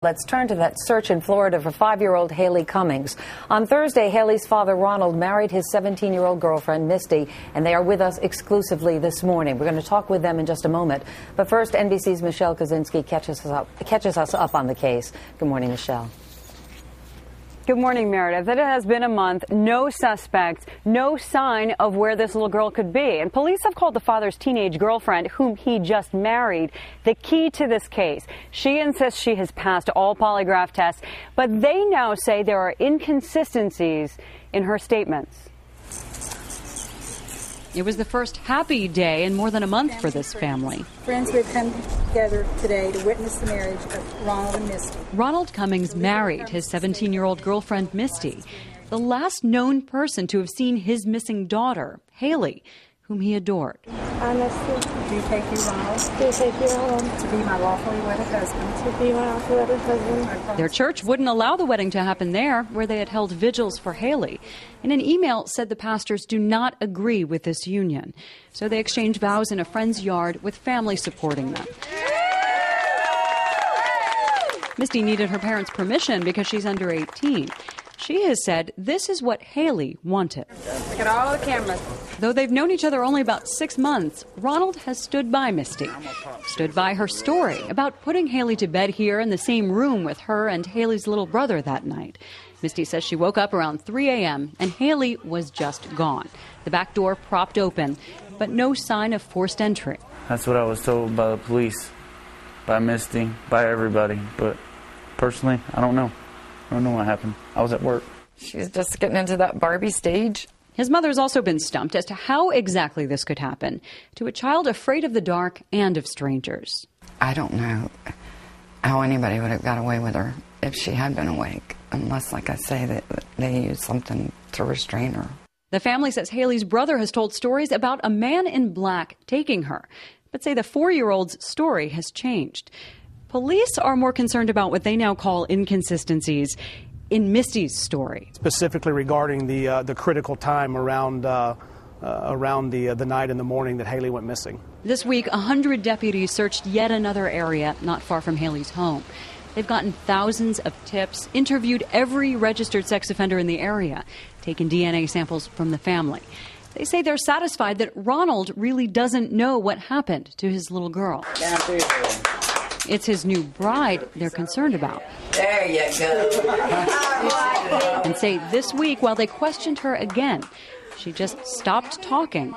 Let's turn to that search in Florida for 5-year-old Haleigh Cummings. On Thursday, Haleigh's father, Ronald, married his 17-year-old girlfriend, Misty, and they are with us exclusively this morning. We're going to talk with them in just a moment. But first, NBC's Michelle Kaczynski catches us up on the case. Good morning, Michelle. Good morning, Meredith. It has been a month, no suspects, no sign of where this little girl could be. And police have called the father's teenage girlfriend, whom he just married, the key to this case. She insists she has passed all polygraph tests, but they now say there are inconsistencies in her statements. It was the first happy day in more than a month for this family. Friends who had come together today to witness the marriage of Ronald and Misty. Ronald Cummings married his 17-year-old girlfriend, Misty, the last known person to have seen his missing daughter, Haleigh, whom he adored. I Misty. Do take you, Ronald. Do take you, Ronald. To be my lawfully wedded husband. To be my lawfully wedded husband. Their church wouldn't allow the wedding to happen there, where they had held vigils for Haleigh. In an email, said the pastors do not agree with this union. So they exchanged vows in a friend's yard with family supporting them. Misty needed her parents' permission because she's under 18. She has said this is what Haleigh wanted. Look at all the cameras. Though they've known each other only about 6 months, Ronald has stood by Misty, stood by her story about putting Haleigh to bed here in the same room with her and Haleigh's little brother that night. Misty says she woke up around 3 a.m. and Haleigh was just gone. The back door propped open, but no sign of forced entry. That's what I was told by the police, by Misty, by everybody. But personally, I don't know. I don't know what happened. I was at work. She was just getting into that Barbie stage. His mother's also been stumped as to how exactly this could happen to a child afraid of the dark and of strangers. I don't know how anybody would have got away with her if she had been awake, unless, like I say, that they used something to restrain her. The family says Haleigh's brother has told stories about a man in black taking her, but say the 4-year-old's story has changed. Police are more concerned about what they now call inconsistencies in Misty's story. Specifically regarding the critical time around the night and the morning that Haleigh went missing. This week, 100 deputies searched yet another area not far from Haleigh's home. They've gotten thousands of tips, interviewed every registered sex offender in the area, taken DNA samples from the family. They say they're satisfied that Ronald really doesn't know what happened to his little girl. It's his new bride they're concerned about. There you go. And say this week, while they questioned her again, she just stopped talking.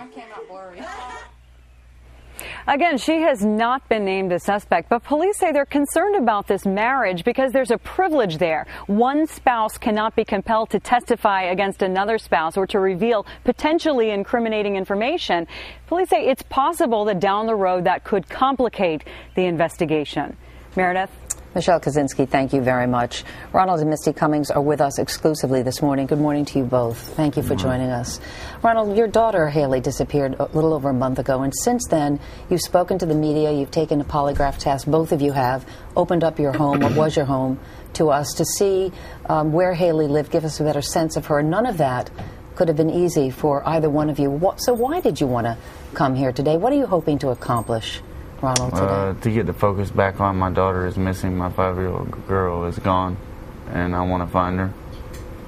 Again, she has not been named a suspect, but police say they're concerned about this marriage because there's a privilege there. One spouse cannot be compelled to testify against another spouse or to reveal potentially incriminating information. Police say it's possible that down the road that could complicate the investigation. Meredith? Michelle Kaczynski, thank you very much. Ronald and Misty Cummings are with us exclusively this morning. Good morning to you both. Thank you for joining us. Ronald, your daughter Haleigh disappeared a little over a month ago, and since then you've spoken to the media, you've taken a polygraph test, both of you have, opened up your home, what was your home, to us to see where Haleigh lived, give us a better sense of her. None of that could have been easy for either one of you. So why did you want to come here today? What are you hoping to accomplish, Ronald, today? To get the focus back on my daughter is missing. My 5-year-old girl is gone, and I want to find her.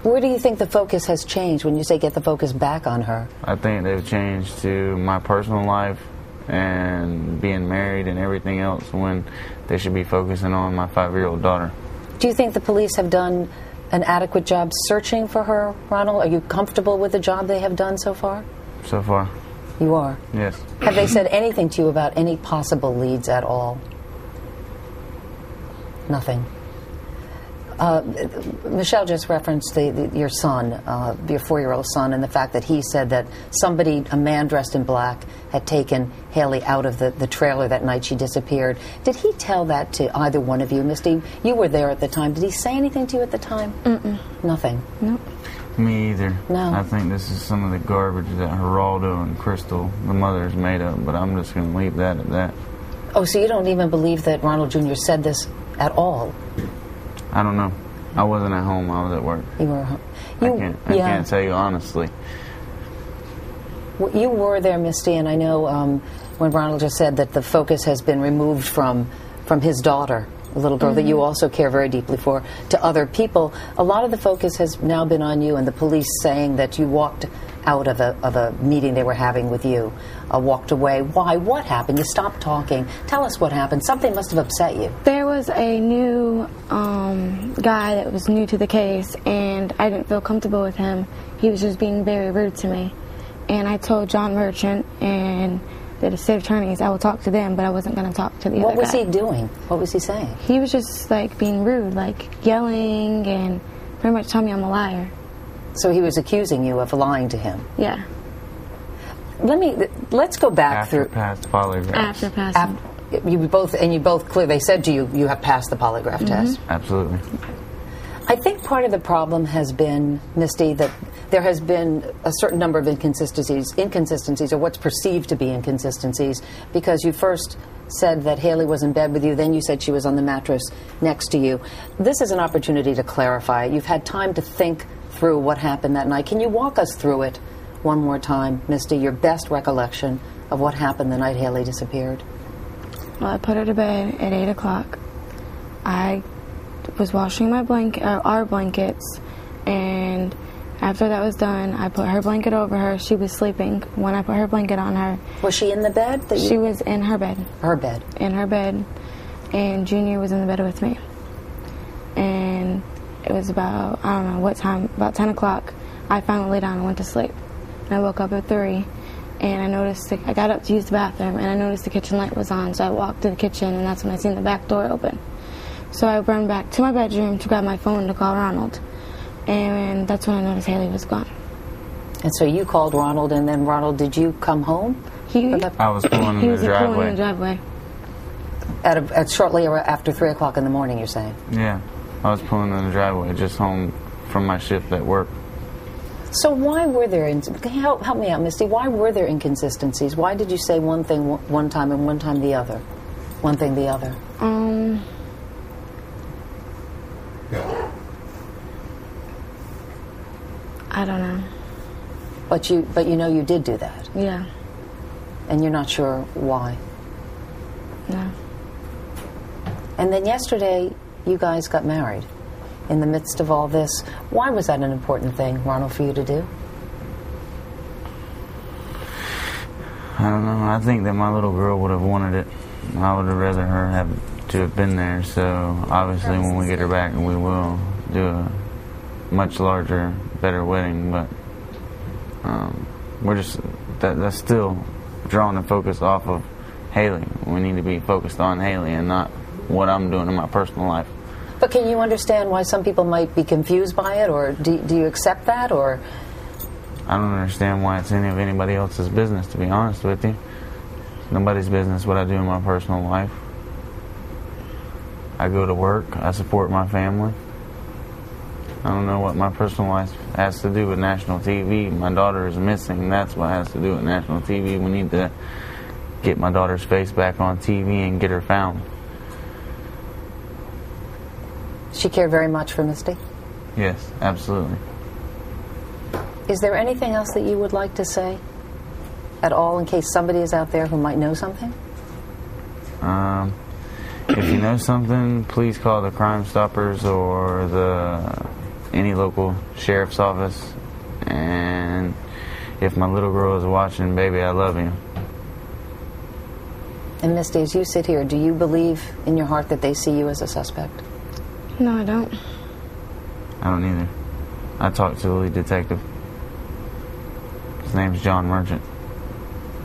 Where do you think the focus has changed when you say get the focus back on her? I think they've changed to my personal life and being married and everything else when they should be focusing on my 5-year-old daughter. Do you think the police have done an adequate job searching for her, Ronald? Are you comfortable with the job they have done so far? So far. You are? Yes. Have they said anything to you about any possible leads at all? Nothing. Michelle just referenced your son, your 4-year-old son, and the fact that he said that a man dressed in black, had taken Haleigh out of the trailer that night she disappeared. Did he tell that to either one of you? Misty, you were there at the time. Did he say anything to you at the time? Nothing? Nope. Me either. No. I think this is some of the garbage that Geraldo and Crystal, the mother's, made up, but I'm just going to leave that at that. Oh, so you don't even believe that Ronald Jr. said this at all? I don't know. I wasn't at home. I was at work. You were at home. I can't tell you honestly. Well, you were there, Misty, and I know when Ronald just said that the focus has been removed from his daughter, a little girl that you also care very deeply for, to other people. A lot of the focus has now been on you and the police saying that you walked out of a meeting they were having with you, walked away. Why? What happened? You stopped talking. Tell us what happened. Something must have upset you. There was a new guy that was new to the case, and I didn't feel comfortable with him. He was just being very rude to me. And I told John Merchant and the state attorneys I would talk to them, but I wasn't going to talk to the other guy. What was he doing? What was he saying? He was just like being rude, like yelling and pretty much telling me I'm a liar. So he was accusing you of lying to him. Yeah. Let's go back After through. past polygraphs. After passing. You both clear. They said to you, you have passed the polygraph test. Absolutely. I think part of the problem has been, Misty, that there has been a certain number of inconsistencies, or what's perceived to be inconsistencies, because you first said that Haleigh was in bed with you, then you said she was on the mattress next to you. This is an opportunity to clarify it. You've had time to think through what happened that night. Can you walk us through it one more time, Misty, your best recollection of what happened the night Haleigh disappeared? Well, I put her to bed at 8 o'clock. I was washing my our blankets, and after that was done, I put her blanket over her. She was sleeping when I put her blanket on her. Was she in the bed? She was in her bed. Her bed? In her bed, and Junior was in the bed with me. And it was about, I don't know what time, about 10 o'clock, I finally lay down and went to sleep. And I woke up at 3, and I noticed, I got up to use the bathroom, and I noticed the kitchen light was on, so I walked to the kitchen, and that's when I seen the back door open. So I ran back to my bedroom to grab my phone to call Ronald, and that's when I noticed Haleigh was gone. And so you called Ronald, and then Ronald, did you come home? I was pulling in the driveway. Pulling in the driveway. At shortly after 3 o'clock in the morning, you're saying? Yeah. I was pulling in the driveway, just home from my shift at work. So why were there, help me out, Misty, why were there inconsistencies? Why did you say one thing one time and one time the other? One thing the other? I don't know. But you know you did do that? Yeah. And you're not sure why? No. And then yesterday, you guys got married. In the midst of all this, why was that an important thing, Ronald, for you to do? I don't know. I think that my little girl would have wanted it. I would have rather her have been there. So obviously, when we get her back, we will do a much larger, better wedding. But we're just that's still drawing the focus off of Haleigh. We need to be focused on Haleigh and not what I'm doing in my personal life. But can you understand why some people might be confused by it, or do you accept that, or? I don't understand why it's any of anybody else's business, to be honest with you. It's nobody's business what I do in my personal life. I go to work, I support my family. I don't know what my personal life has to do with national TV. My daughter is missing, that's what has to do with national TV. We need to get my daughter's face back on TV and get her found. She cared very much for Misty? Yes, absolutely. Is there anything else that you would like to say at all, in case somebody is out there who might know something? If you know something, please call the Crime Stoppers or any local sheriff's office. And if my little girl is watching, baby, I love you. And Misty, as you sit here, do you believe in your heart that they see you as a suspect? No, I don't. I don't either. I talked to the lead detective. His name's John Merchant.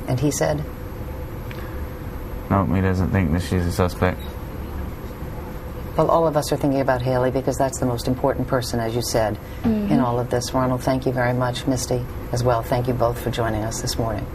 And he said? Nope, he doesn't think that she's a suspect. Well, all of us are thinking about Haleigh because that's the most important person, as you said, in all of this. Ronald, thank you very much. Misty, as well, thank you both for joining us this morning.